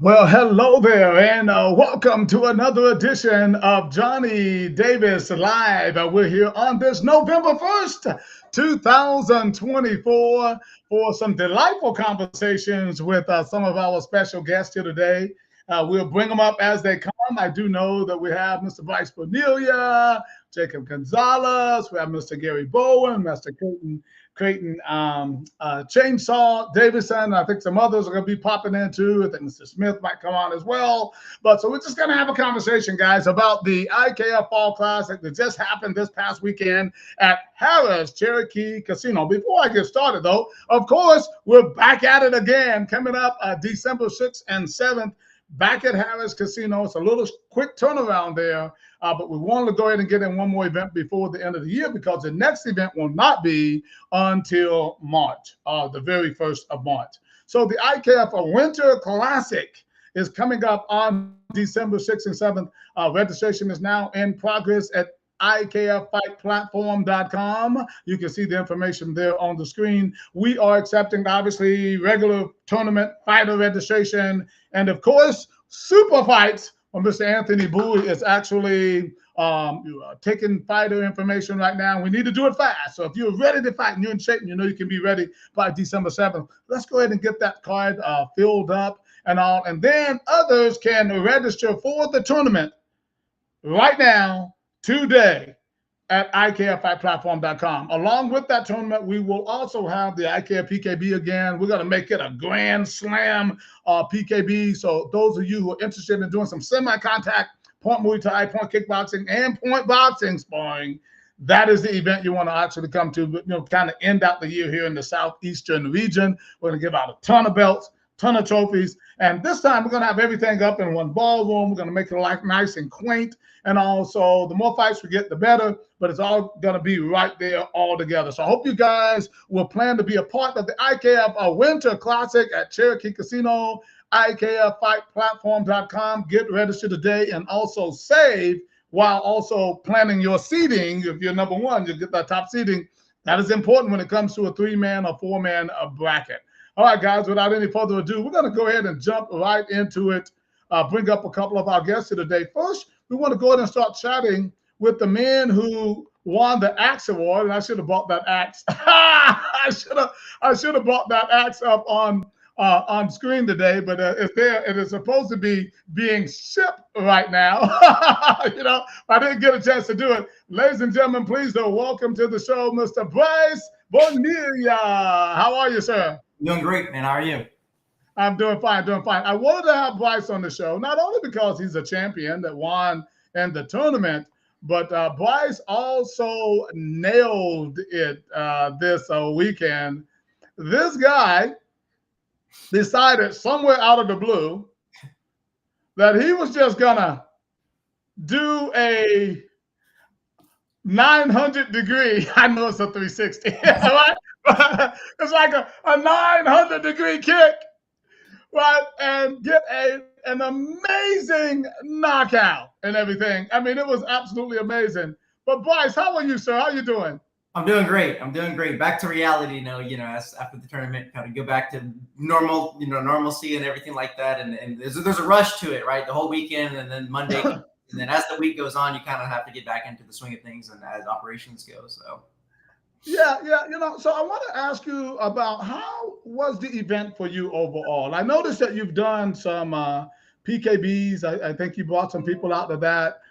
Well, hello there, and welcome to another edition of Johnny Davis Live. We're here on this November 1st, 2024, for some delightful conversations with some of our special guests here today. We'll bring them up as they come. I do know that we have Mr. Bryce Bonilla, Jacob Gonzalez, we have Mr. Gary Bowen, Mr. Creighton Chainsaw Davison. I think some others are going to be popping in too. I think Mr. Smith might come on as well. But so we're just going to have a conversation, guys, about the IKF Fall Classic that just happened this past weekend at Harris Cherokee Casino. Before I get started, though, of course, we're back at it again coming up December 6th and 7th. Back at Harris Casino. It's a little quick turnaround there, but we wanted to go ahead and get in one more event before the end of the year because the next event will not be until March, the very 1st of March. So the IKF Winter Classic is coming up on December 6th and 7th. Registration is now in progress at IKFFightPlatform.com. You can see the information there on the screen. We are accepting, obviously, regular tournament fighter registration. And, of course, super fights from Mr. Anthony Bowie is actually taking fighter information right now. We need to do it fast. So if you're ready to fight and you're in shape and you know you can be ready by December 7th, let's go ahead and get that card filled up and all. And then others can register for the tournament right now, today, at IKFFightPlatform.com. Along with that tournament, we will also have the IKF PKB again. We're going to make it a Grand Slam PKB. So those of you who are interested in doing some semi-contact point Muay Thai, point kickboxing, and point boxing sparring, that is the event you want to actually come to, kind of end out the year here in the southeastern region. We're going to give out a ton of belts, ton of trophies. And this time we're going to have everything up in one ballroom. We're going to make it like nice and quaint. And also, the more fights we get, the better. But it's all going to be right there all together. So I hope you guys will plan to be a part of the IKF Winter Classic at Cherokee Casino, IKFFightPlatform.com. Get registered today and also save while also planning your seating. If you're number one, you get that top seating. That is important when it comes to a 3-man or 4-man bracket. All right, guys, without any further ado, we're going to go ahead and jump right into it, bring up a couple of our guests here today. First, we want to go ahead and start chatting with the men who won the Axe Award, and I should have bought that axe. I should have bought that axe up on screen today, but it's there. It is supposed to be being shipped right now. I didn't get a chance to do it. Ladies and gentlemen, please welcome to the show, Mr. Bryce Bonilla. How are you, sir? Doing great, man. How are you? I'm doing fine, I wanted to have Bryce on the show, not only because he's a champion that won in the tournament, but Bryce also nailed it this weekend. This guy decided somewhere out of the blue that he was just going to do a 900 degree, I know it's a 360, right? It's like a 900 degree kick, right? And get an amazing knockout and everything. I mean, it was absolutely amazing. But Bryce, how are you, sir? How are you doing? I'm doing great. Back to reality now, after the tournament, kind of go back to normal, normalcy and everything like that. And there's a rush to it, right? The whole weekend and then Monday. And then as the week goes on, you kind of have to get back into the swing of things and as operations go. So. Yeah. So I want to ask you about how was the event for you overall? I noticed that you've done some PKBs. I think you brought some people out to that.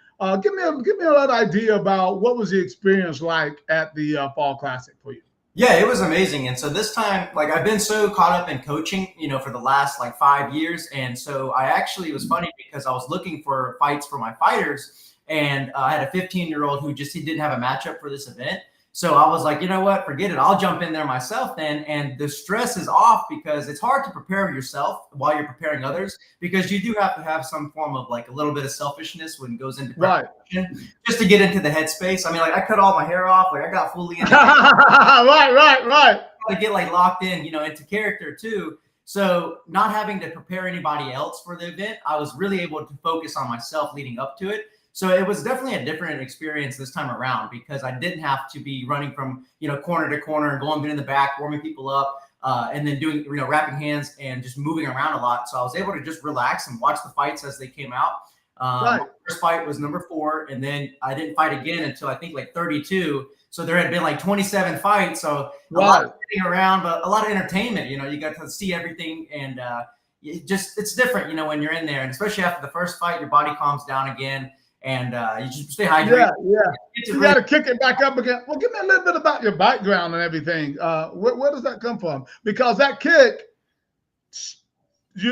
Give me a little idea about what was the experience like at the Fall Classic for you. Yeah, it was amazing. And so this time, I've been so caught up in coaching, for the last 5 years. And so it was funny because I was looking for fights for my fighters, and I had a 15-year-old who he didn't have a matchup for this event. So I was like, you know what, forget it. I'll jump in there myself then. And the stress is off because it's hard to prepare yourself while you're preparing others, because you do have to have some form of a little bit of selfishness when it goes into preparation, just to get into the headspace. I mean, I cut all my hair off. I got fully into right. To get locked in, into character too. So not having to prepare anybody else for the event, I was really able to focus on myself leading up to it. So it was definitely a different experience this time around because I didn't have to be running from, corner to corner and going in the back, warming people up. and then doing, wrapping hands and just moving around a lot. So I was able to just relax and watch the fights as they came out. Right. My first fight was number 4, and then I didn't fight again until I think like 32. So there had been like 27 fights. So a lot of sitting around, but a lot of entertainment. You got to see everything, and it's different, when you're in there, and especially after the first fight, your body calms down again, and you just stay hydrated. Yeah. You got to kick it back up again. Well, give me a little bit about your background and everything. Where does that come from? Because that kick,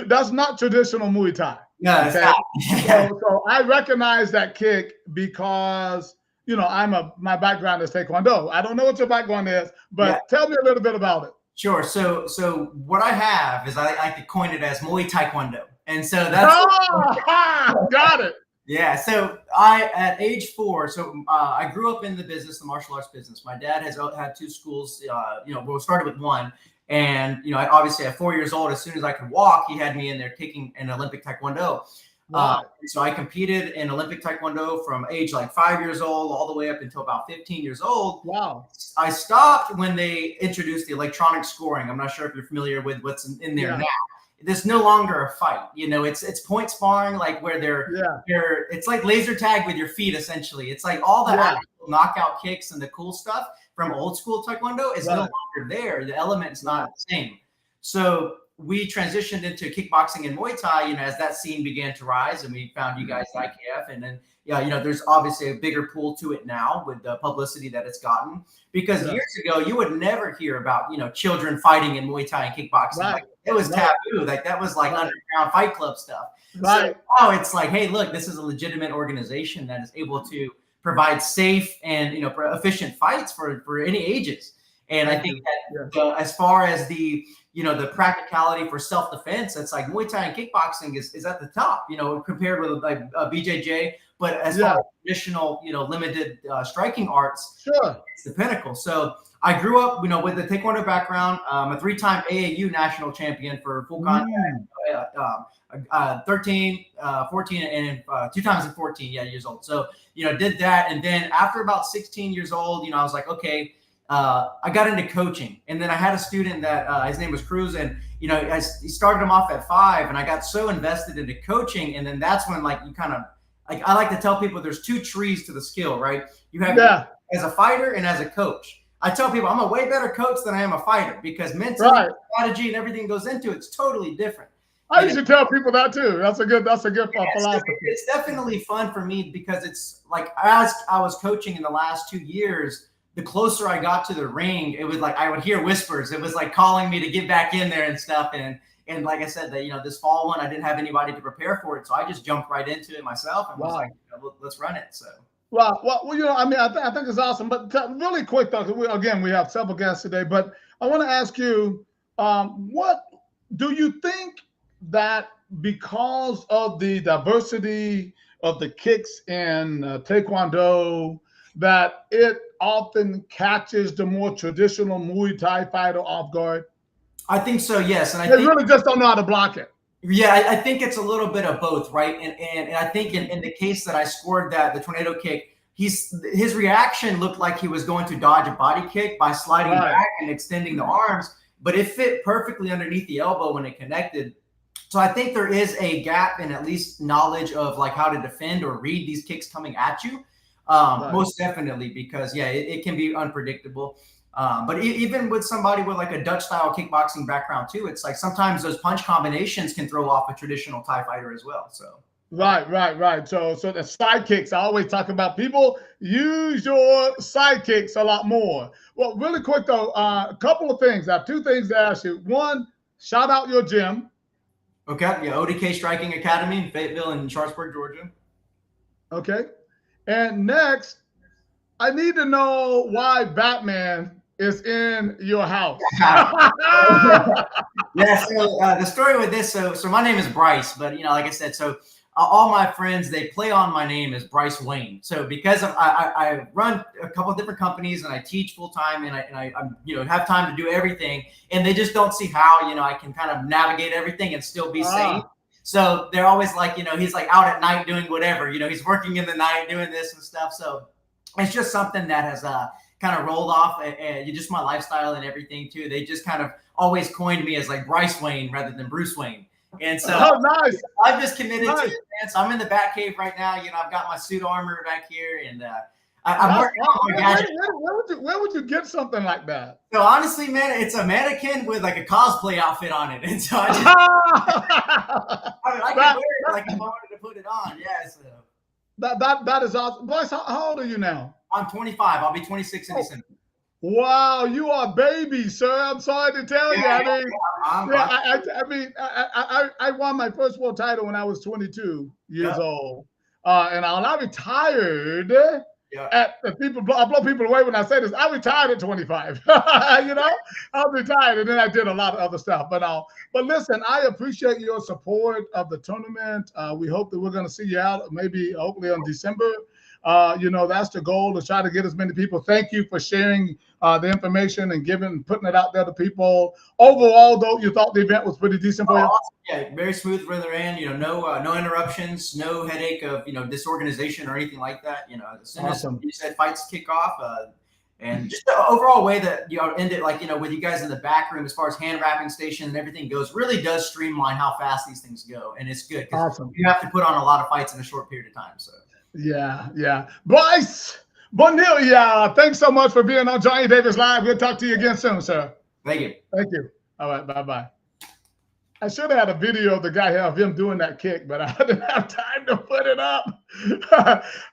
that's not traditional Muay Thai. No, okay? So I recognize that kick because my background is Taekwondo. I don't know what your background is, but tell me a little bit about it. Sure. So what I have is I like to coin it as Muay Taekwondo, and so that's got it. Yeah. So at age 4, I grew up in the business, the martial arts business. My dad has had 2 schools. We started with one. And, obviously at 4 years old, as soon as I could walk, he had me in there kicking in Olympic Taekwondo. So I competed in Olympic Taekwondo from age like 5 years old all the way up until about 15 years old. Wow. I stopped when they introduced the electronic scoring. I'm not sure if you're familiar with what's in there now. There's no longer a fight. It's point sparring, like where they're it's like laser tag with your feet, essentially. It's like all the actual knockout kicks and the cool stuff from old school Taekwondo is no longer there. The element is not the same. So we transitioned into kickboxing and Muay Thai, as that scene began to rise, and we found you guys at IKF. And then, there's obviously a bigger pool to it now with the publicity that it's gotten. Because years ago, you would never hear about, children fighting in Muay Thai and kickboxing. Like, it was taboo. Like, that was like underground fight club stuff. So now it's like, hey, look, this is a legitimate organization that is able to provide safe and efficient fights for any ages. And I think that as far as the the practicality for self-defense, it's like Muay Thai and kickboxing is at the top, compared with like BJJ. But as far as traditional, limited striking arts, it's the pinnacle. So I grew up, with the Taekwondo background. I'm a 3-time AAU national champion for full contact, 13, 14, and 2 times in 14 years old. So, did that. And then after about 16 years old, I was like, okay, I got into coaching. And then I had a student that his name was Cruz. And, he started him off at 5. And I got so invested into coaching. And then that's when, like, you kind of, like, I like to tell people there's 2 trees to the skill, right? You have as a fighter and as a coach. I tell people I'm a way better coach than I am a fighter, because mentally, strategy and everything goes into it. It's totally different. I used to tell people that too. That's a good philosophy. It's definitely fun for me, because it's like, as I was coaching in the last 2 years, the closer I got to the ring, it was like I would hear whispers. It was like calling me to get back in there and stuff. And like I said, that this fall one, I didn't have anybody to prepare for it, so I just jumped right into it myself and was like, let's run it. So. Well, I think it's awesome. But really quick though, we have several guests today. But I want to ask you, what do you think that because of the diversity of the kicks in Taekwondo, that it often catches the more traditional Muay Thai fighter off guard? I think so, yes. And they really just don't know how to block it. Yeah, I think it's a little bit of both, right? And I think in the case that I scored the tornado kick, his reaction looked like he was going to dodge a body kick by sliding back and extending the arms, but it fit perfectly underneath the elbow when it connected. So I think there is a gap in at least knowledge of like how to defend or read these kicks coming at you. Most definitely, because it can be unpredictable. But even with somebody with like a Dutch style kickboxing background too, it's like sometimes those punch combinations can throw off a traditional Thai fighter as well. So right. So the side kicks, I always talk about, people use your side kicks a lot more. Well, really quick though, a couple of things. I have 2 things to ask you. One, shout out your gym. Okay, ODK Striking Academy in Fayetteville and Sharpsburg, Georgia. Okay, and next, I need to know why Batman is in your house. So the story with this, so my name is Bryce, but like I said, so all my friends, they play on my name as Bryce Wayne. So because I run a couple of different companies and I teach full time, and I have time to do everything, and they just don't see how I can kind of navigate everything and still be safe. So they're always like, he's like out at night doing whatever, he's working in the night doing this and stuff. So it's just something that has kind of rolled off, and just my lifestyle and everything too. They just kind of always coined me as like Bryce Wayne rather than Bruce Wayne. And so nice. I've just committed to it, man. So I'm in the back cave right now. You know, I've got my suit armor back here, and I'm working on my gadget. Where would you get something like that? So honestly, man, it's a mannequin with like a cosplay outfit on it, and so I just I can wear it like if I wanted to put it on. Yeah, so that is awesome. Bryce, how old are you now? I'm 25. I'll be 26 in December. Wow, you are a baby, sir. I'm sorry to tell you. I won my first world title when I was 22 years old, and I retired. I blow people away when I say this. I retired at 25. You know, I retired, and then I did a lot of other stuff. But listen, I appreciate your support of the tournament. We hope that we're going to see you out, maybe hopefully in December. You know, that's the goal, to try to get as many people. Thank you for sharing the information and putting it out there to people. Overall, though, you thought the event was pretty decent for you? Awesome. Yeah, very smooth for the end. You know, no interruptions, no headache of disorganization or anything like that. You know, as soon as you said fights kick off, and just the overall way that end it, like with you guys in the back room, as far as hand wrapping station and everything goes, really does streamline how fast these things go, and it's good because you have to put on a lot of fights in a short period of time. So. Yeah. Bryce Bonilla, thanks so much for being on Johnny Davis Live. We'll talk to you again soon, sir. Thank you. All right, bye-bye. I should have had a video of the guy of him doing that kick, but I didn't have time to put it up.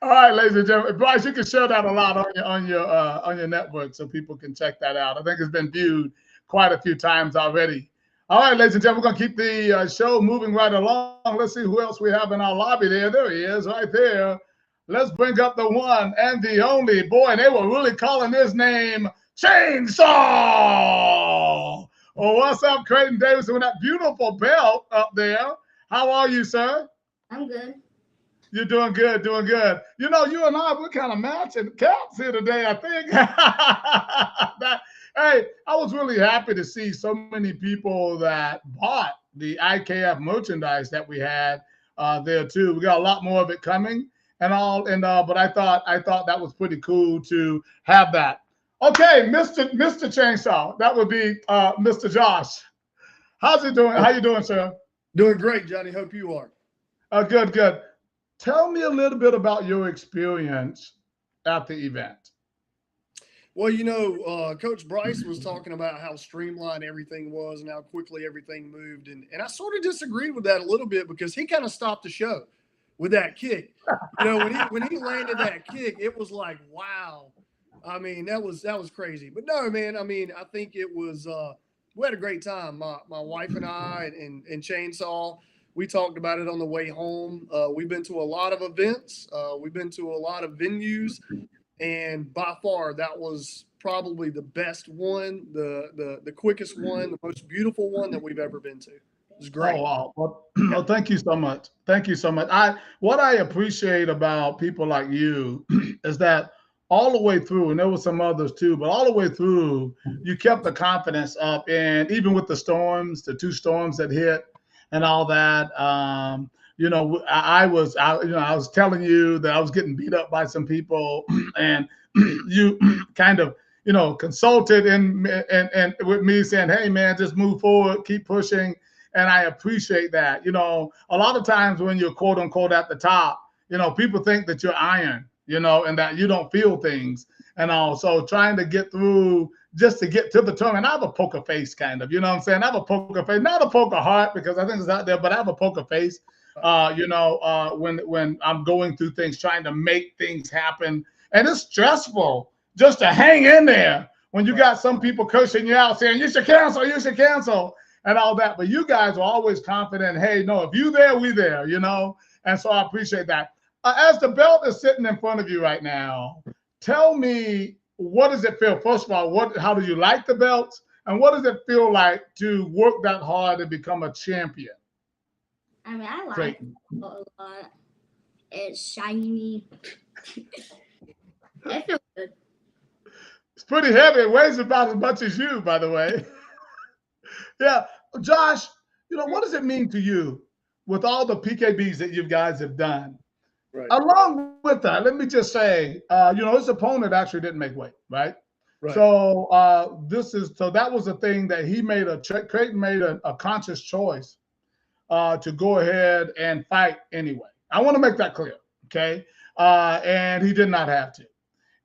All right, ladies and gentlemen. Bryce, you can share that a lot on your network so people can check that out. I think it's been viewed quite a few times already. All right, ladies and gentlemen, we're going to keep the show moving right along. Let's see who else we have in our lobby there. There he is right there. Let's bring up the one and the only. Boy, and they were really calling his name Chainsaw. Oh, what's up, Creighton Davis, with that beautiful belt up there? How are you, sir? I'm good. You're doing good, doing good. You know, you and I, we're kind of matching caps here today, I think. Hey, I was really happy to see so many people that bought the IKF merchandise that we had there too. We got a lot more of it coming and all, but I thought that was pretty cool to have that. Okay, Mr. Chainsaw, that would be Mr. Josh. How's it doing? How you doing, sir? Doing great, Johnny. Hope you are. Good. Tell me a little bit about your experience at the event. Well, Coach Bryce was talking about how streamlined everything was and how quickly everything moved. And I sort of disagreed with that a little bit because he kind of stopped the show with that kick. When he landed that kick, it was like, wow. I mean, that was crazy. But no, man, I mean, I think it was we had a great time. My wife and I and Chainsaw, we talked about it on the way home. We've been to a lot of events. We've been to a lot of venues. And by far, that was probably the best one, the quickest one, the most beautiful one that we've ever been to. It was great. Oh, wow. Well, thank you so much. Thank you so much. What I appreciate about people like you is that all the way through, and there were some others too, but all the way through, you kept the confidence up. And even with the storms, the 2 storms that hit and all that, I was telling you that I was getting beat up by some people, and you kind of, consulted and with me saying, hey man, just move forward, keep pushing. And I appreciate that. A lot of times when you're quote unquote at the top, people think that you're iron, and that you don't feel things. And also trying to get through just to get to the tournament. I have a poker face kind of, you know what I'm saying? I have a poker face, not a poker heart because I think it's out there, but I have a poker face. When I'm going through things, trying to make things happen. And it's stressful just to hang in there when you got some people cursing you out saying, you should cancel and all that. But you guys are always confident. Hey, no, if you there, we there, And so I appreciate that. As the belt is sitting in front of you right now, tell me, what does it feel? First of all, how do you like the belt? And what does it feel like to work that hard and become a champion? I mean, I like it a lot. It's shiny. It feels good. It's pretty heavy. It weighs about as much as you, by the way. Yeah. Josh, what does it mean to you with all the PKBs that you guys have done? Right. Along with that, let me just say, his opponent actually didn't make weight, right? Right. So that was a thing that he made Creighton made a conscious choice to go ahead and fight anyway. I want to make that clear, okay? And he did not have to.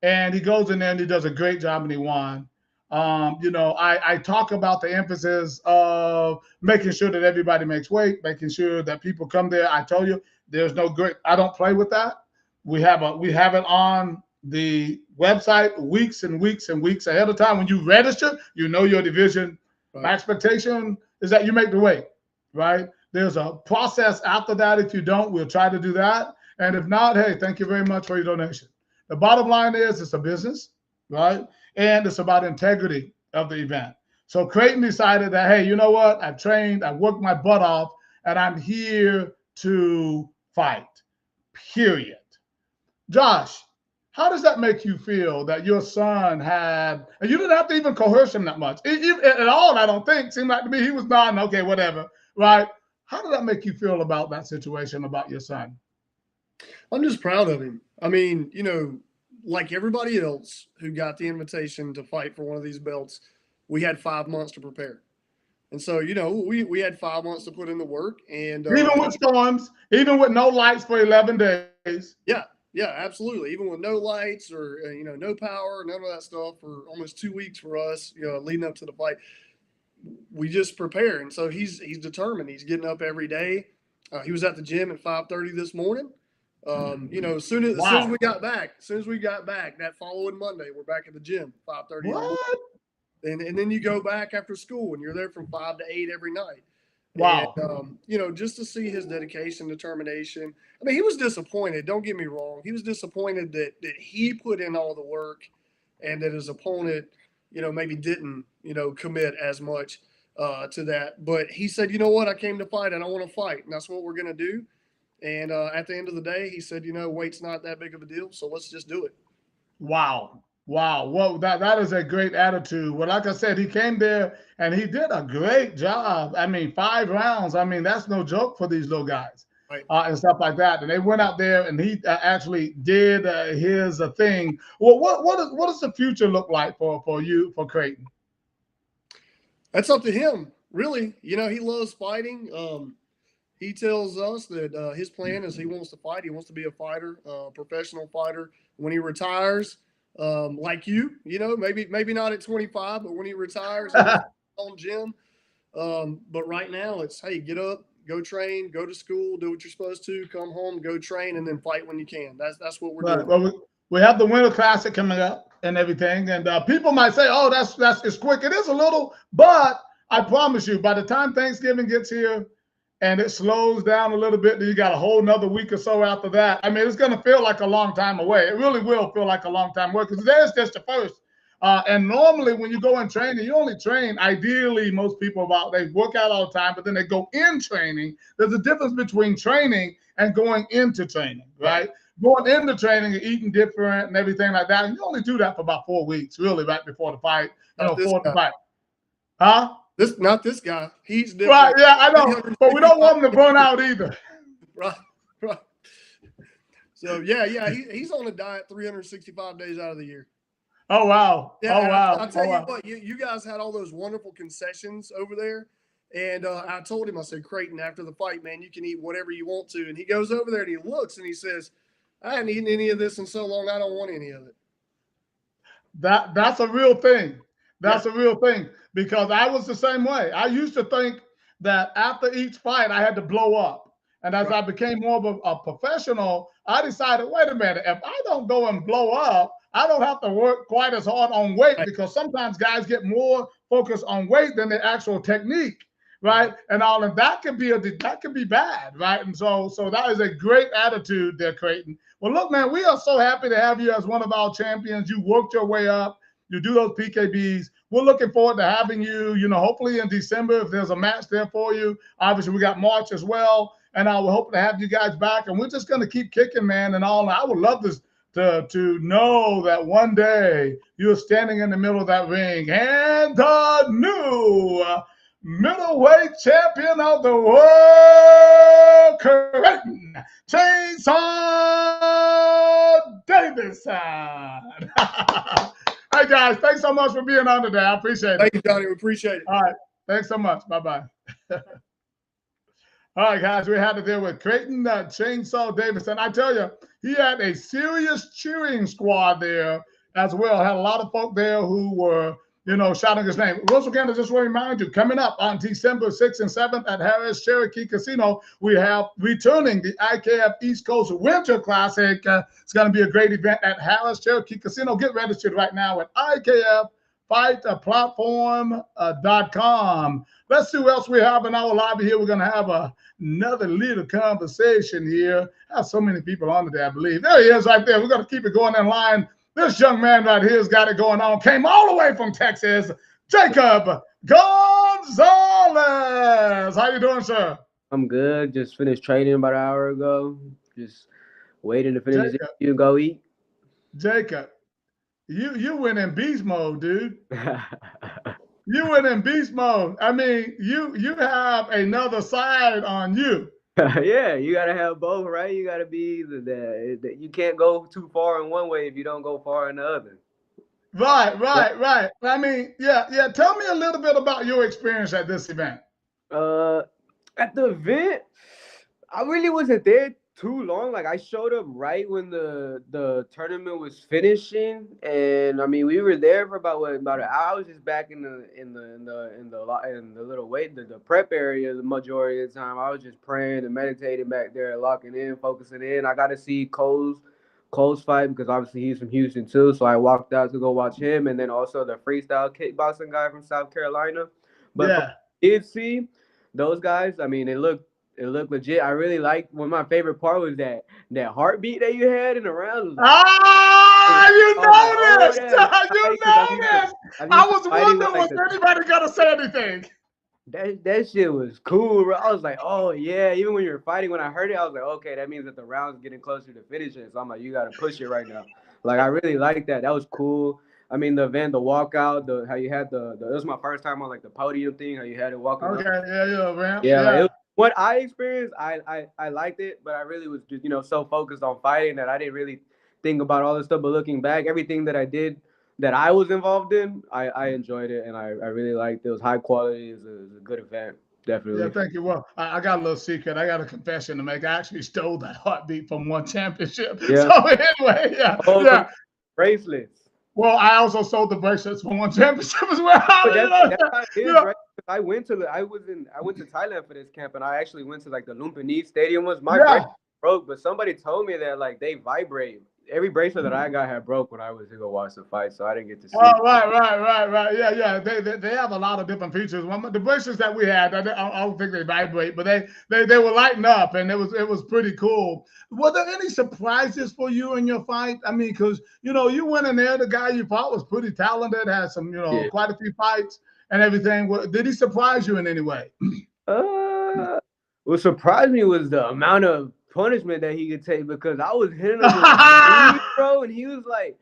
And he goes in there and he does a great job and he won. I talk about the emphasis of making sure that everybody makes weight, making sure that people come there. I told you there's no great. I don't play with that. We have it on the website weeks and weeks and weeks ahead of time. When you register, you know your division. Right. My expectation is that you make the weight, right? There's a process after that. If you don't, we'll try to do that. And if not, hey, thank you very much for your donation. The bottom line is it's a business, right? And it's about integrity of the event. So Creighton decided that, hey, you know what? I've trained, I've worked my butt off, and I'm here to fight, period. Josh, how does that make you feel that your son had, and you didn't have to even coerce him that much at all, I don't think. Seemed like to me he was nodding, okay, whatever, right? How did that make you feel about that situation, about your son? I'm just proud of him. I mean, like everybody else who got the invitation to fight for one of these belts, we had 5 months to prepare. And so, we had 5 months to put in the work. And even with storms, even with no lights for 11 days. Yeah, absolutely. Even with no lights or, no power, none of that stuff for almost 2 weeks for us, leading up to the fight, we just prepare. And so he's determined. He's getting up every day. He was at the gym at 5:30 this morning. As soon as we got back, that following Monday, we're back at the gym, 5:30. What? And then you go back after school and you're there from 5 to 8 every night. Wow. And, just to see his dedication, determination. I mean, he was disappointed. Don't get me wrong. He was disappointed that he put in all the work and that his opponent, maybe didn't, commit as much to that. But he said, you know what? I came to fight and I want to fight. And that's what we're going to do. And at the end of the day, he said, weight's not that big of a deal, so let's just do it. Wow. Well, that is a great attitude. Well, like I said, he came there and he did a great job. I mean, 5 rounds. I mean, that's no joke for these little guys, right? And stuff like that. And they went out there and he actually did his thing. Well, what does the future look like for you, for Creighton? That's up to him, really. He loves fighting. He tells us that his plan is he wants to fight. He wants to be a fighter, professional fighter. When he retires, like maybe not at 25, but when he retires, on gym. But right now, it's hey, get up, go train, go to school, do what you're supposed to, come home, go train, and then fight when you can. That's what we're doing. Well, we have the Winter Classic coming up and everything, and people might say, "Oh, it's quick." It is a little, but I promise you, by the time Thanksgiving gets here, and it slows down a little bit, then you got a whole nother week or so after that. I mean, it's going to feel like a long time away. It really will feel like a long time away because there's just the first. And normally when you go in training, you only train, ideally, most people they work out all the time, but then they go in training. There's a difference between training and going into training, right? Going into training and eating different and everything like that. And you only do that for about 4 weeks, really, right before the fight. Before the fight. Huh? Not this guy. He's different. Right, yeah, I know. But we don't want him to burn out either. Right. So, he's on a diet 365 days out of the year. Oh, wow. Yeah, oh, wow. I'll tell you what, you guys had all those wonderful concessions over there. And I told him, I said, Creighton, after the fight, man, you can eat whatever you want to. And he goes over there and he looks and he says, I haven't eaten any of this in so long, I don't want any of it. That's a real thing. That's a real thing. Because I was the same way. I used to think that after each fight, I had to blow up. And as I became more of a professional, I decided, wait a minute, if I don't go and blow up, I don't have to work quite as hard on weight because sometimes guys get more focused on weight than the actual technique, right? And all of that can be bad, right? And so that is a great attitude there, Creighton. Well, look, man, we are so happy to have you as one of our champions. You worked your way up. You do those PKBs. We're looking forward to having you, hopefully in December, if there's a match there for you. Obviously, we got March as well. And I will hope to have you guys back. And we're just going to keep kicking, man, and all. I would love to know that one day you're standing in the middle of that ring and the new middleweight champion of the world, Creighton Chainsaw Davidson. Hey, guys, thanks so much for being on today. I appreciate it. Thank you, Johnny. We appreciate it. All right. Thanks so much. Bye-bye. All right, guys, we had to deal with Creighton Chainsaw Davidson. I tell you, he had a serious cheering squad there as well. Had a lot of folk there who were, shouting his name. Once again, I just want to remind you, coming up on December 6th and 7th at Harris Cherokee Casino, we have returning the IKF East Coast Winter Classic. It's going to be a great event at Harris Cherokee Casino. Get registered right now at IKFFightPlatform.com. Let's see what else we have in our lobby here. We're going to have another little conversation here. I have so many people on today, I believe. There he is right there. We're going to keep it going in line. This young man right here has got it going on. Came all the way from Texas, Jacob Gonzalez. How you doing, sir? I'm good. Just finished training about an hour ago. Just waiting to finish this interview and go eat. Jacob, you went in beast mode, dude. You went in beast mode. I mean, you have another side on you. Yeah, you gotta have both, right? You gotta be you can't go too far in one way if you don't go far in the other. Right. I mean, yeah. Tell me a little bit about your experience at this event. At the event, I really wasn't there too long. Like I showed up right when the tournament was finishing, and I mean we were there for about an hour. I was just back in the little the prep area the majority of the time. I was just praying and meditating back there, locking in, focusing in. I got to see Cole's fight because obviously he's from Houston too. So I walked out to go watch him, and then also the freestyle kickboxing guy from South Carolina. But I did see those guys. I mean, it looked legit. I really liked. One of my favorite part was that heartbeat that you had in the round. You noticed! I was wondering was anybody gonna say anything. That shit was cool, bro. I was like, oh yeah. Even when you were fighting, when I heard it, I was like, okay, that means that the round's getting closer to finishing. So I'm like, you gotta push it right now. Like I really liked that. That was cool. I mean, the event, the walkout, how you had it was my first time on like the podium thing. How you had it walking. Okay, up. man. Yeah. Like, it was, what I experienced, I liked it, but I really was just so focused on fighting that I didn't really think about all this stuff. But looking back, everything that I did, that I was involved in, I enjoyed it, and I really liked it. It was high quality. It was a good event, definitely. Yeah, thank you. Well, I got a little secret. I got a confession to make. I actually stole that heartbeat from one championship. Yeah. So anyway, yeah. Bracelets. Well, I also sold the bracelets from one championship as well. That's how it is, right? I went to Thailand for this camp, and I actually went to like the Lumpinee Stadium. My bracelet broke, but somebody told me that like they vibrate. Every bracelet that I got had broke when I was to go watch the fight, so I didn't get to see. Oh, right. Yeah. They have a lot of different features. The bracelets that we had, I don't think they vibrate, but they were lighting up, and it was pretty cool. Were there any surprises for you in your fight? I mean, because you went in there, the guy you fought was pretty talented, had some quite a few fights and everything. Did he surprise you in any way? What surprised me was the amount of punishment that he could take, because I was hitting him with knees, bro, and he was like,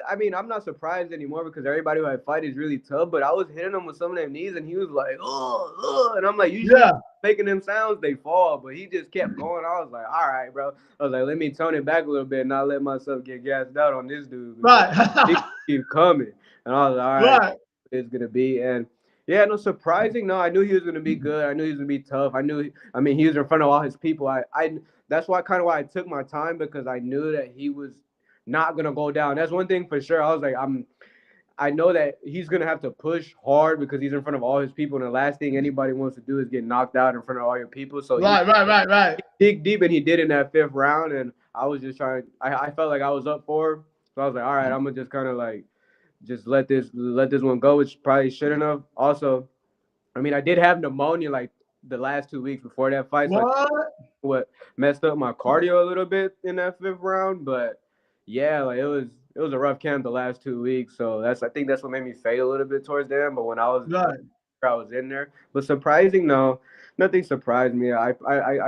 I mean, I'm not surprised anymore because everybody who I fight is really tough, but I was hitting him with some of them knees, and he was like, oh, and I'm like, usually making them sounds, they fall, but he just kept going. I was like, all right, bro. I was like, let me tone it back a little bit and not let myself get gassed out on this dude. Right. He keep coming. And I was like, all right, it's going to be. And yeah, no surprising. No, I knew he was going to be good. I knew he was going to be tough. I mean, he was in front of all his people. That's why I took my time, because I knew that he was not going to go down. That's one thing for sure. I was like, I know that he's going to have to push hard because he's in front of all his people. And the last thing anybody wants to do is get knocked out in front of all your people. So right. He dig deep, and he did in that 5th round. And I was just trying, I felt like I was up for him. So I was like, all right, I'm going to just kind of like, just let this one go, which probably shouldn't have. Also, I mean, I did have pneumonia like the last 2 weeks before that fight. So what messed up my cardio a little bit in that 5th round. But yeah, like it was a rough camp the last 2 weeks. So I think that's what made me fade a little bit towards the end. But when I was in there. But surprising, no, nothing surprised me. I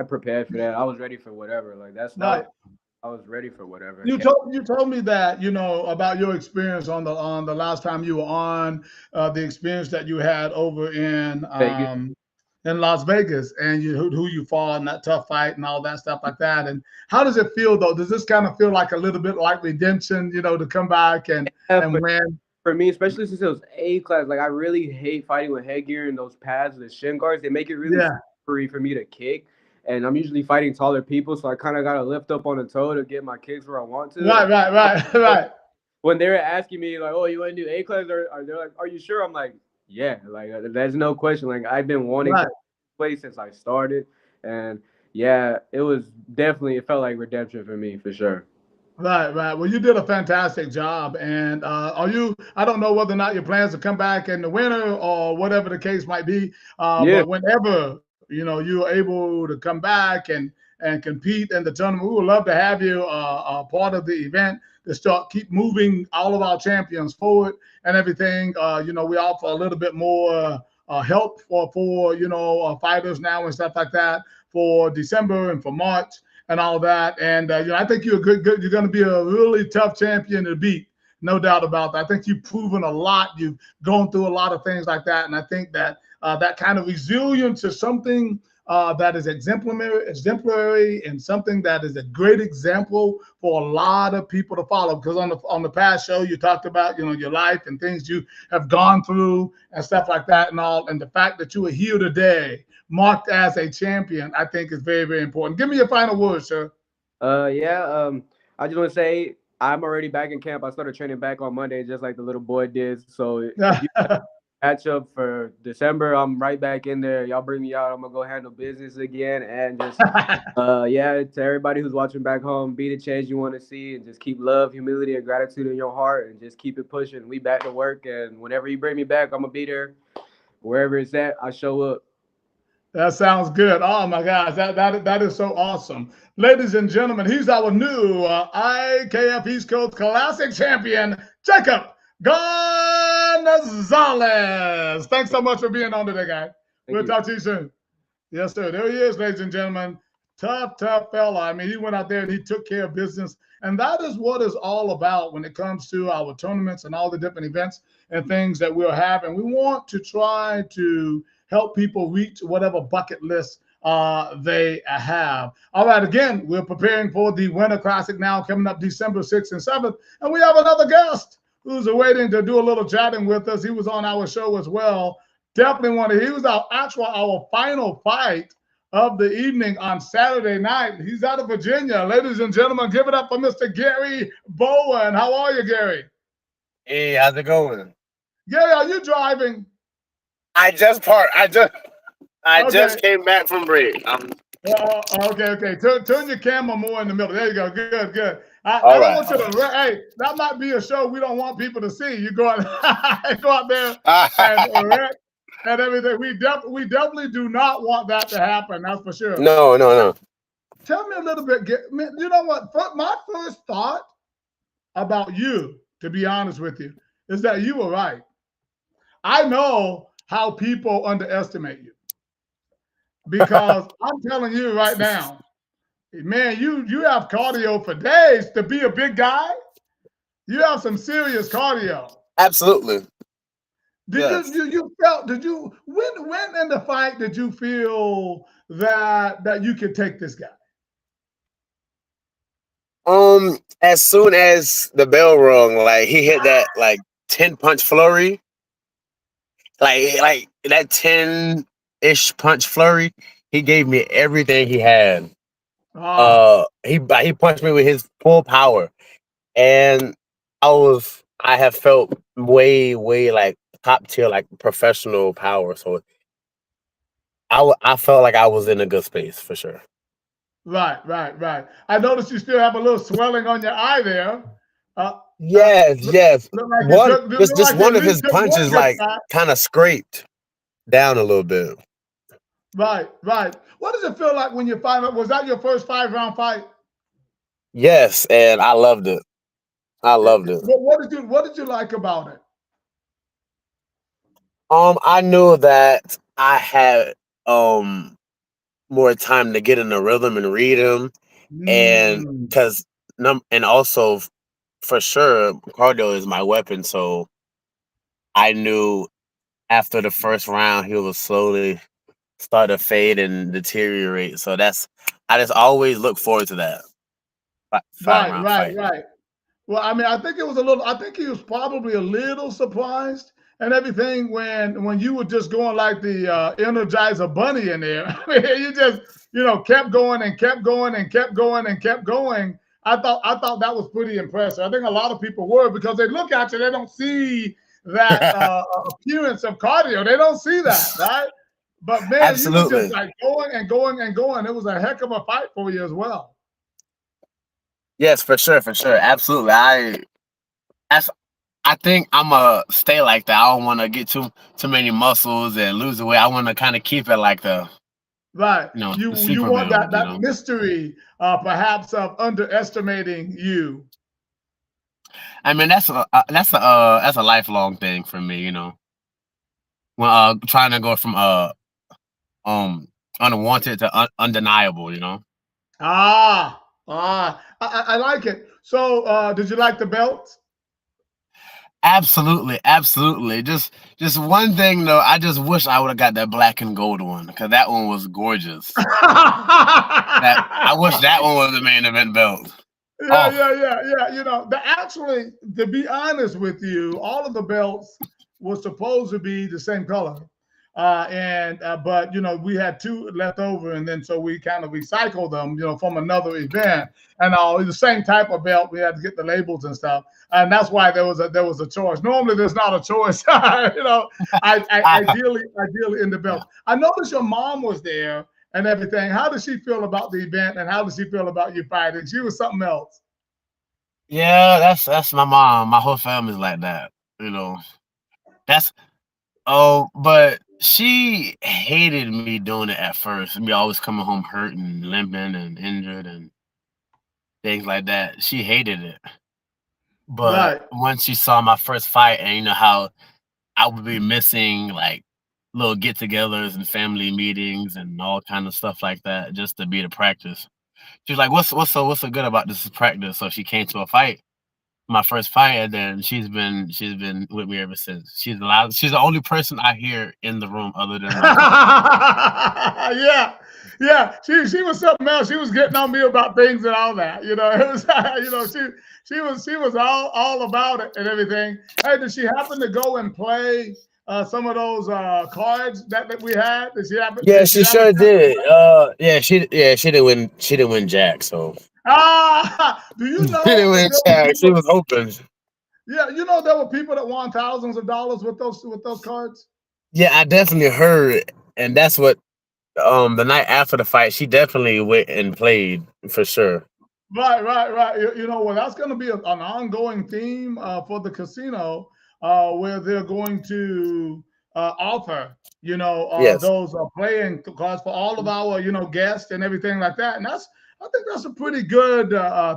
prepared for that. I was ready for whatever. Like that's not. I was ready for whatever. You told me that about your experience on the last time you were on, the experience that you had over in in Las Vegas, and who you fought in that tough fight and all that stuff like that. And how does it feel though? Does this kind of feel like a little bit like redemption, to come back Yeah, and win? for me, especially since it was A class, like I really hate fighting with headgear and those pads, the shin guards. They make it really Yeah, free for me to kick. And I'm usually fighting taller people, so I kind of got to lift up on the toe to get my kicks where I want to. right, right, right, So right. when they were asking me like, "Oh, you want to do A class?" or they're like, "Are you sure?" I'm like, "Yeah." Like there's no question. Like I've been wanting Right. to play since I started, and yeah, it was definitely it felt like redemption for me for sure. Right, right. Well, you did a fantastic job. And are you, I don't know whether or not your plans to come back in the winter or whatever the case might be. Yeah, But whenever, you're able to come back and compete in the tournament, we would love to have you part of the event to start keep moving all of our champions forward and everything. We offer a little bit more help for fighters now and stuff like that for December and for March and all that. And I think you're good. You're going to be a really tough champion to beat, no doubt about that. I think you've proven a lot. You've gone through a lot of things like that, and I think that that kind of resilience is something that is exemplary, and something that is a great example for a lot of people to follow. Because on the past show, you talked about your life and things you have gone through and stuff like that, and all, and the fact that you are here today marked as a champion, I think is very, very important. Give me your final words, sir. yeah. I just want to say I'm already back in camp. I started training back on Monday, just like the little boy did. So if you match up for December, I'm right back in there. Y'all bring me out. I'm gonna go handle business again, and just yeah, to everybody who's watching back home, be the change you want to see, and just keep love, humility, and gratitude in your heart, and just keep it pushing. We back to work, and whenever you bring me back, I'm gonna be there. Wherever it's at, I show up. That sounds good. Oh my gosh, that is so awesome. Ladies and gentlemen, he's our new IKF East Coast Classic champion, Jacob Gonzalez. Thanks so much for being on today, guy. Thank We'll you. talk to you soon. Yes, sir. There he is, ladies and gentlemen. Tough, tough fella. I mean, he went out there and he took care of business. And that is what it's all about when it comes to our tournaments and all the different events and things that we're having. We want to try to help people reach whatever bucket list they have. All right, again, we're preparing for the Winter Classic now, coming up December 6th and 7th. And we have another guest who's waiting to do a little chatting with us. He was on our show as well. Definitely wanted. He was our final fight of the evening on Saturday night. He's out of Virginia. Ladies and gentlemen, give it up for Mr. Gary Bowen. How are you, Gary? Hey, how's it going? Gary, are you driving? I just part. I Okay. just came back from break. Okay, okay. Turn your camera more in the middle. There you go. Good, good. I All don't right. want you to. Hey, that might be a show we don't want people to see. You go out, go out there and wreck and everything. We definitely do not want that to happen. That's for sure. No, no, no. Tell me a little bit. You know what? My first thought about you, to be honest with you, is that you were right. I know how people underestimate you because I'm telling you right now, man, you have cardio for days to be a big guy. You have some serious cardio. Absolutely. Did Yes. you felt did you when in the fight did you feel that you could take this guy? As soon as the bell rung, like he hit that like 10 punch flurry, like that 10-ish punch flurry, he gave me everything he had. Ah, He punched me with his full power, and I have felt way like top tier, like professional power. So I felt like I was in a good space for sure. right. I noticed you still have a little swelling on your eye there. Uh, Yes, look, yes. look like you took look Just like you at one of his least took one punches good like shot. kind of scraped down a little bit. Right. What does it feel like when you find out? Was that your first 5 round fight? Yes, and I loved it. I loved it. What did you like about it? I knew that I had um more time to get in the rhythm and read him, and Mm. because and also for sure cardio is my weapon. So I knew after the first round he was start to fade and deteriorate. So I just always look forward to that 5 round fight. Right. Well, I mean, I think it was a little. I think he was probably a little surprised and everything when you were just going like the Energizer Bunny in there. I mean, you just kept going and kept going and kept going and kept going. I thought that was pretty impressive. I think a lot of people were because they look at you, they don't see that appearance of cardio. They don't see that, right? But man, you were just Absolutely. like going and going and going. It was a heck of a fight for you as well. Yes, for sure, for sure. Absolutely. That's I think I'm gonna stay like that. I don't want to get too many muscles and lose the weight. I want to kind of keep it like Right. the You super want that build. that mystery, perhaps of underestimating you. I mean, that's a lifelong thing for me. When trying to go from um unwanted to undeniable. I like it. So, did you like the belt? Absolutely, absolutely. Just one thing though, I just wish I would have got that black and gold one because that one was gorgeous. That I wish that one was the main event belt. Yeah, Oh, yeah, yeah, yeah. Actually, to be honest with you, all of the belts were supposed to be the same color, and but we had two left over, and then so we kind of recycled them, from another event, and all the same type of belt. We had to get the labels and stuff, and that's why there was a choice. Normally, there's not a choice. Ideally in the belt. I noticed your mom was there and everything. How did she feel about the event, and how did she feel about you fighting? She was something else. yeah, that's my mom. My whole family's like that. You know, that's but she hated me doing it at first. Me always coming home hurting, limping, and injured, and things like that. She hated it. But Right. once she saw my first fight, and how I would be missing like little get-togethers and family meetings and all kind of stuff like that, just to be to practice. She's like, "What's so good about this practice?" So she came to a fight, my first fight, and then she's been with me ever since. She's the only person I hear in the room other than my coach. Yeah, yeah. She was something else. She was getting on me about things and all that. It was she was all about it and everything. Hey, did she happen to go and play some of those cards that we had? Did she happen? Yeah, Did she she have a sure chance to did. play? She didn't win. She didn't win Jack, so Do you she know didn't that win there were Jack. She people? was hoping. Yeah, there were people that won thousands of dollars with those cards. Yeah, I definitely heard, and that's what the night after the fight, she definitely went and played for sure. Right. Well, that's going to be an ongoing theme for the casino, where they're going to offer, Yes. those playing cards for all of our, guests and everything like that. And I think that's a pretty good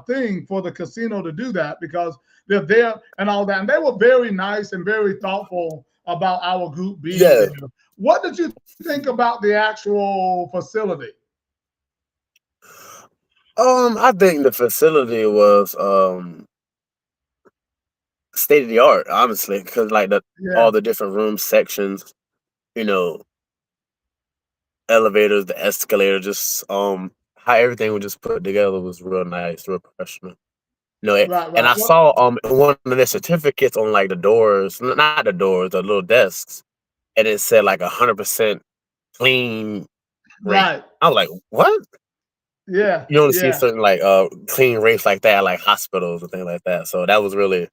thing for the casino to do that because they're there and all that. And they were very nice and very thoughtful about our group being Yeah. there. What did you think about the actual facility? I think the facility was state of the art, honestly, because like Yeah, all the different room sections, you know, elevators, the escalator, just how everything was just put together was real nice, real professional. And right. I saw one of the certificates on like the doors, not the doors, the little desks, and it said like 100% clean rate. Right. I was like, what? Yeah, You only see yeah. certain like clean rates like that, like hospitals and things like that. So that's really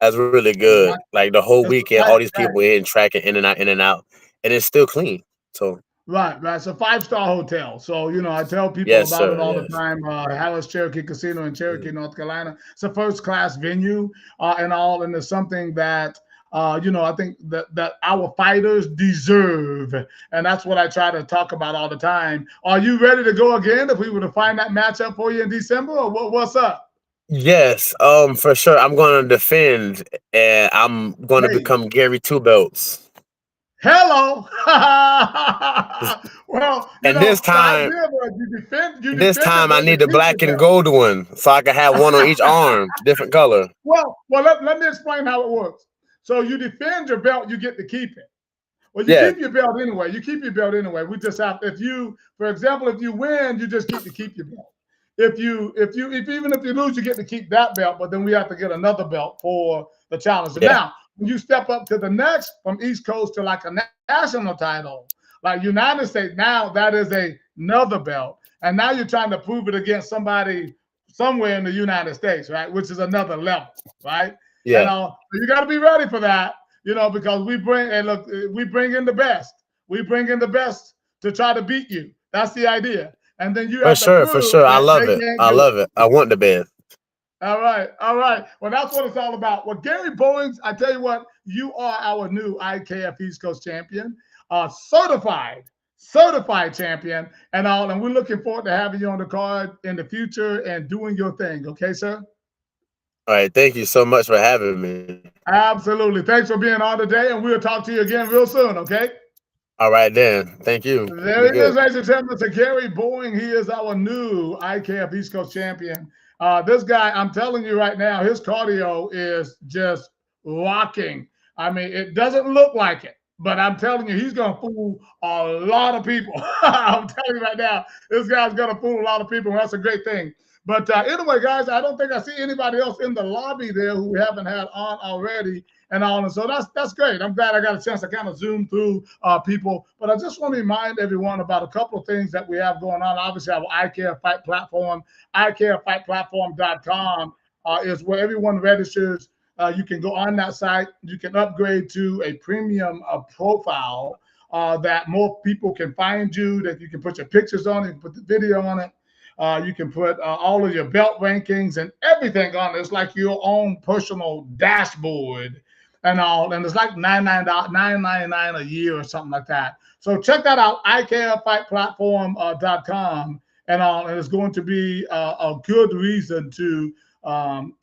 It's good. Like the whole weekend, right, all these right, people in tracking in and out, and it's still clean. So right. It's a five-star hotel. So, I tell people yes, about it sir. all the Yes. time. Harris Cherokee Casino in Cherokee, Mhm. North Carolina. It's a first-class venue and all, and it's something that I think that our fighters deserve, and that's what I try to talk about all the time. Are you ready to go again if we were to find that matchup for you in December, or what's up? Yes, for sure. I'm going to defend, and I'm going to Hey, become Gary Two Belts. hello. Well, And the idea was you this defended time, I the need the teacher black and belt. gold one, so I can have one on each arm, different color. Well, let me explain how it works. So you defend your belt, you get to keep it. Well, you Yeah, keep your belt anyway. You keep your belt anyway. We just have, if you, for example, if you win, you just get to keep your belt. If even if you lose, you get to keep that belt, but then we have to get another belt for the challenger. yeah, Now, when you step up to the next from East Coast to like a national title, like United States, now that is another belt. And now you're trying to prove it against somebody somewhere in the United States, right? Which is another level, right? And yeah. you got to be ready for that, because we bring, and look, we bring in the best. We bring in the best to try to beat you. That's the idea. And then you For have to sure, for prove sure. I that love they it. can't I do it. love it. I want the best. All right, all right. Well, that's what it's all about. Well, Gary Bowens, I tell you what, you are our new IKF East Coast champion, certified champion, and we're looking forward to having you on the card in the future and doing your thing. Okay, sir? All right. Thank you so much for having me. Absolutely. Thanks for being on today, and we'll talk to you again real soon. Okay? All right, then. Thank you. Be There he is, good. ladies and gentlemen. To Gary Boeing, he is our new IKF East Coast champion. This guy, I'm telling you right now, his cardio is just rocking. I mean, it doesn't look like it, but I'm telling you, he's going to fool a lot of people. I'm telling you right now, this guy's going to fool a lot of people. And that's a great thing. But anyway, guys, I don't think I see anybody else in the lobby there who we haven't had on already. And so that's great. I'm glad I got a chance to kind of zoom through people. But I just want to remind everyone about a couple of things that we have going on. Obviously, our iCare Fight platform, iCareFightPlatform.com is where everyone registers. You can go on that site. You can upgrade to a premium profile that more people can find you, that you can put your pictures on it, you can put the video on it. You can put all of your belt rankings and everything on it. It's like your own personal dashboard and all. And it's like $9.99 a year or something like that. So check that out, iCareFightPlatform.com and all. And it's going to be a good reason to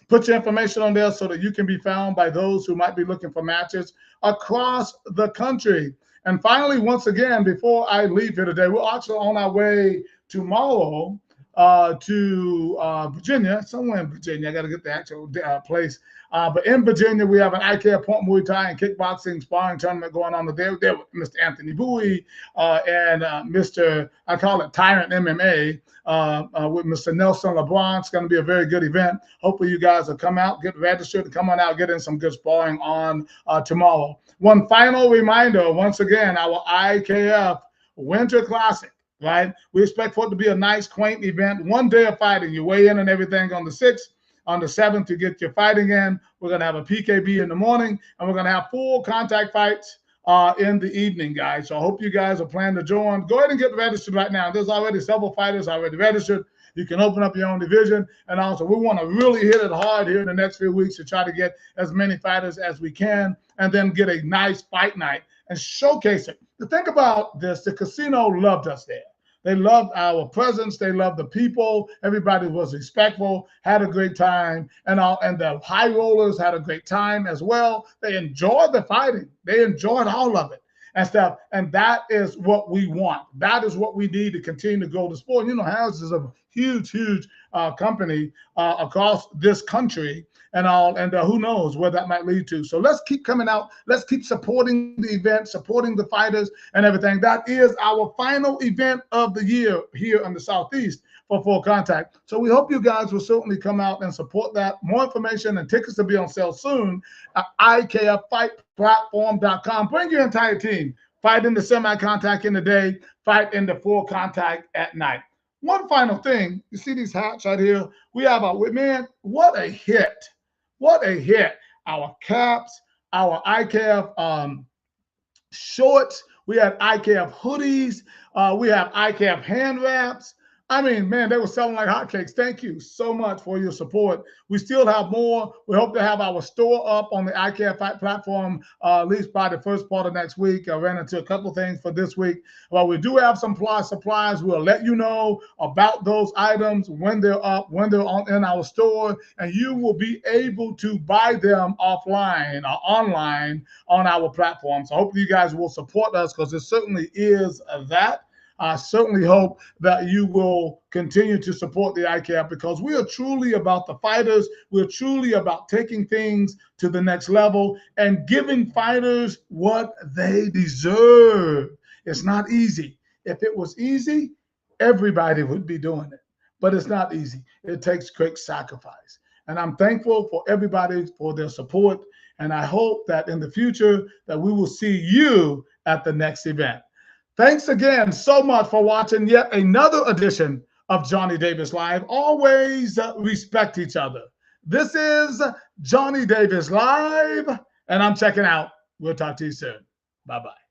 put your information on there so that you can be found by those who might be looking for matches across the country. And finally, once again, before I leave here today, we're also on our way tomorrow to Virginia, somewhere in Virginia. I got to get the actual place. But in Virginia, we have an IKF Point Muay Thai and Kickboxing sparring tournament going on there. There with Mr. Anthony Bowie and Mr. I call it Tyrant MMA with Mr. Nelson LeBron. It's going to be a very good event. Hopefully, you guys will come out, get registered, and come on out, get in some good sparring on tomorrow. One final reminder, once again, our IKF Winter Classic. Right? We expect for it to be a nice, quaint event. 1 day of fighting. You weigh in and everything on the 6th. On the 7th, to get your fighting in. We're going to have a PKB in the morning, and we're going to have full contact fights in the evening, guys. So I hope you guys are planning to join. Go ahead and get registered right now. There's already several fighters already registered. You can open up your own division. And also, we want to really hit it hard here in the next few weeks to try to get as many fighters as we can and then get a nice fight night and showcase it. To think about this, the casino loved us there. They loved our presence. They loved the people. Everybody was respectful, had a great time, and the high rollers had a great time as well. They enjoyed the fighting. They enjoyed all of it and stuff. And that is what we want. That is what we need to continue to grow the sport. Harris is a huge, huge company across this country and all, and who knows where that might lead to. So let's keep coming out. Let's keep supporting the event, supporting the fighters and everything. That is our final event of the year here in the Southeast for Full Contact. So we hope you guys will certainly come out and support that. More information and tickets to be on sale soon at IKFFightPlatform.com. Bring your entire team. Fight in the semi-contact in the day, fight in the full contact at night. One final thing, you see these hats right here? We have man, what a hit. What a hit. Our caps, our IKF shorts, we have IKF hoodies, we have IKF hand wraps. I mean, man, they were selling like hotcakes. Thank you so much for your support. We still have more. We hope to have our store up on the IKF Fight platform at least by the first part of next week. I ran into a couple of things for this week. Well, we do have some supplies. We'll let you know about those items when they're up, when they're in our store, and you will be able to buy them offline or online on our platform. So hopefully you guys will support us because it certainly is that. I certainly hope that you will continue to support the ICAP, because we are truly about the fighters. We're truly about taking things to the next level and giving fighters what they deserve. It's not easy. If it was easy, everybody would be doing it. But it's not easy. It takes great sacrifice. And I'm thankful for everybody for their support. And I hope that in the future that we will see you at the next event. Thanks again so much for watching yet another edition of Johnny Davis Live. Always respect each other. This is Johnny Davis Live, and I'm checking out. We'll talk to you soon. Bye-bye.